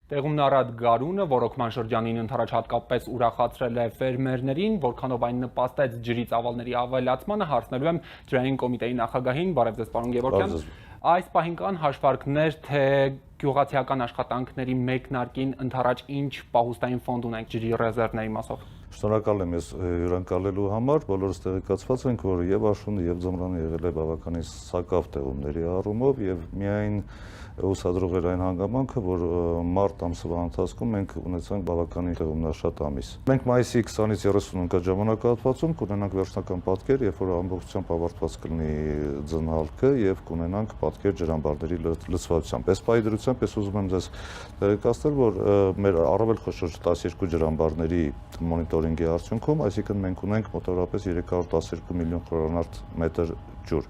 Տեղումն առատ գարունը ռոռոկման շրջանին ընդառաջ հատկապես ուրախացրել է ֆերմերներին, որքանով այն նպաստեց ջրի ծավալների ավելացմանը, հարցնելու եմ ջրային կոմիտեի նախագահին, բարև ձեզ պարոն Գևորգյան։ Այս պահին կան հաշվարկներ, թե գյուղացիական աշխատանքների մեկնարկին ընդառաջ ինչ պահուստային ֆոնդ ունենք ջրի ռեզերվների մասով։ Շնորհակալ եմ ես հյուրընկալելու համար, բոլորս տեղեկացված ենք, որ եւ աշունը եւ ձմռանը եղել է բավականին սակավ տեղումների առումով եւ միայն ուսադրող էր այն հանգամանքը, որ մարտ ամսվա ընթացքում մենք ունեցանք բավականին տեղումնաշատ ամիս։ Մենք մայիսի 20-ից 30 ընկած ժամանակահատվածում կունենանք վերջնական պատկեր, երբ որ ամբողջությամբ ավարտված կլինի ձնհալքը եւ կունենանք պատկեր ջրամբարների լցվածությամբ։ Այս պահի դրությամբ ես ուզում եմ ձեզ տեղեկացնել, որ մեր առավել խոշոր 12 ջրամբարների մոնիտորինգի արդյունքում, այսինքն մենք ունենք մոտավորապես 312 միլիոն խորանարդ մետր ջուր,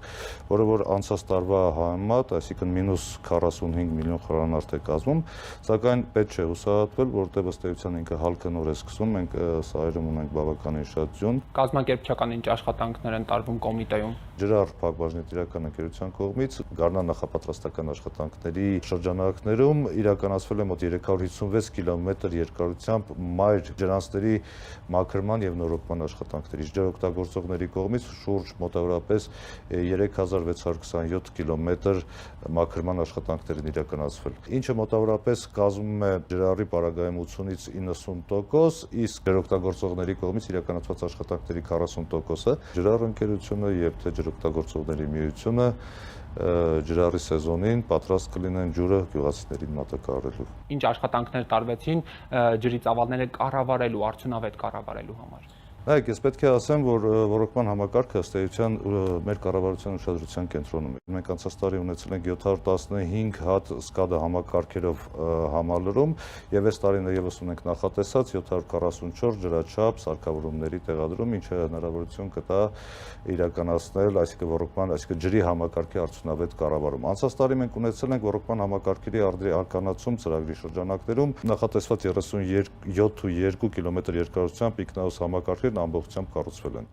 որը որ անցած տարվա համեմատ, այսինքն -45 միլիոն խորանարդ է կազմում, սակայն պետք չէ հուսահատվել, որտեղ ըստ էության ինքը հալքը նոր է սկսում, մենք սահերում ունենք բավականին շատ ջուն։ Կազմակերպչական ինչ աշխատանքներ են տարվում կոմիտեում։ Ջրառ փակbaşնետիրական ընկերության կողմից գարնան նախապատրաստական աշխատանքների շրջանակներում իրականացվել է մոտ 356 կիլոմետր երկարությամբ մայր ջրանցների մաքրման եւ նորոգման աշխատանքների։ Ջրօգտագործողների կողմից շուրջ մոտավորապես 3627 կիլոմետր մաքրման աշխատանքներ են իրականացվել, ինչը մոտավորապես կազմում է ջրառի պարագայում 80-ից 90%, իսկ ջրօգտագործողների կողմից իրականացված աշխատանքների 40%-ը ջրառ ընկերությունը եւ թե ջրօգտագործողների միությունը ջրառի սեզոնին պատրաստ կլինեն ջուրը գյուղացիներին մատակարարելու։ Ինչ աշխատանքներ տարվեցին ջրի ծավալները կառավարելու, արդյունավետ կառավարելու համար։ Նայեք, ես պետք է ասեմ, որ ռոռոկման համակարգը ըստ էության մեր կառավարության ուշադրության կենտրոնում է։ Մենք անցած տարի ունեցել ենք 715 հատ սկադա համակարգերով համալրում եւ այս տարին եւս ունենք նախատեսած 744 ջրաչափ սարքավորումների տեղադրում, ինչը հնարավորություն կտա իրականացնել, այսինքն ռոռոկման, այսինքն ջրի համակարգի արդյունավետ կառավարում։ Անցած տարի մենք ունեցել ենք ռոռոկման համակարգերի արտոնացում ծրագրի շրջանակներում նախատեսված 37.2 կիլոմետր երկարությամբ ինքնահոս համակարգեր ամբողջությամբ կառուցվել են։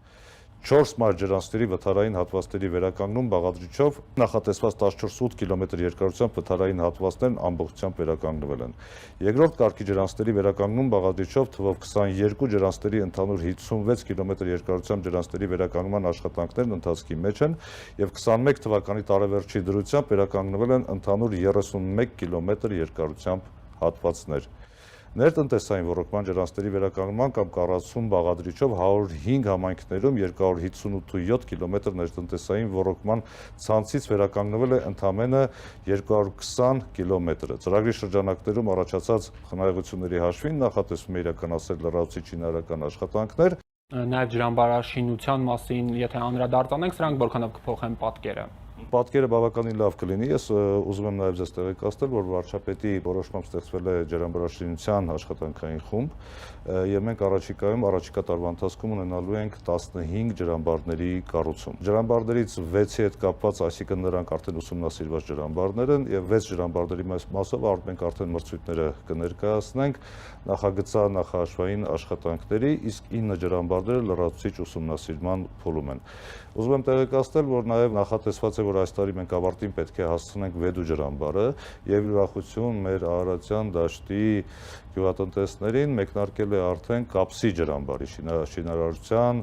4 մայր ջրանցների վթարային հատվածների վերականգնում բաղադրիչով նախատեսված 14.8 կիլոմետր երկարությամբ վթարային հատվածներն ամբողջությամբ վերականգնվել են։ Երկրորդ կարգի ջրանցների վերականգնում բաղադրիչով թվով 22 ջրանցների ընդհանուր 56 կիլոմետր երկարությամբ ջրանցների վերականգնման աշխատանքներն ընթացքի մեջ են եւ 21 թվականի տարեվերջի դրությամբ վերականգնվել են ընդհանուր 31 կիլոմետր երկարությամբ հատվածներ։ Ներտնտեսային ռոռոկման ջրանցների վերականգնման կամ կառուցում բաղադրիչով 105 համայնքներում 258.7 կիլոմետր ներտնտեսային ռոռոկման ցանցից վերականգնվել է ընդամենը 220 կիլոմետրը։ Ծրագրի շրջանակներում առաջացած խնայողությունների հաշվին նախատեսվում է իրականացնել լրացուցիչ շինարարական աշխատանքներ։ Նաև ջրամբարաշինության մասին, եթե անդրադարձանենք, սրանք որքանով կփոխեն պատկերը։ Պատկերը բավականին լավ կլինի, ես ուզում եմ նաև ձեզ տեղեկացնել, որ վարչապետի որոշմամբ ստեղծվել է ջրամբարաշինության աշխատանքային խումբ եւ մենք առաջիկա տարվա ընթացքում ունենալու ենք 15 ջրամբարների կառուցում։ Ջրամբարներից 6-ի հետ կապված, այսինքն նրանք արդեն ուսումնասիրված ջրամբարներ են եւ 6 ջրամբարների մասով մենք արդեն մրցույթները կներկայացնենք նախահաշվային աշխատանքների, իսկ 9 ջրամբարները լրացուցիչ ուսումնասիրման փուլում են։ Ուզում եմ տեղեկացնել, որ նաև նախատեսված է, որ այս տարի մենք ավարտին պետք է հասցնենք Վեդու ջրամբարը եւ ուրախություն մեր Արարատյան դաշտի գյուղատնտեսներին մեկնարկել է արդեն Կապսի ջրամբարի շինարարության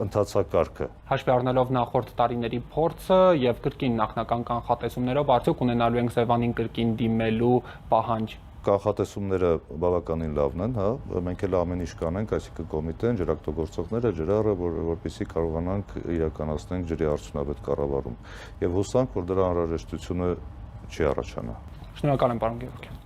ընթացակարգը։ Հաշվի առնելով նախորդ տարիների փորձը եւ կրկին նախնական կանխատեսումներով արդյոք ունենալու ենք Սևանին կրկին դիմելու պահանջ։ Կանխատեսումները բավականին լավն են, հա, մենք էլ ամեն ինչ կանենք, այսինքն կոմիտեն, ջրօգտագործողները, ջրառը, որպեսզի կարողանանք իրականացնենք ջրի արդյունավետ կառավարում եւ հուսանք, որ դրա անհրաժեշտությունը չի առաջանա։ Շնորհակալ եմ, պարոն Գևորգյան։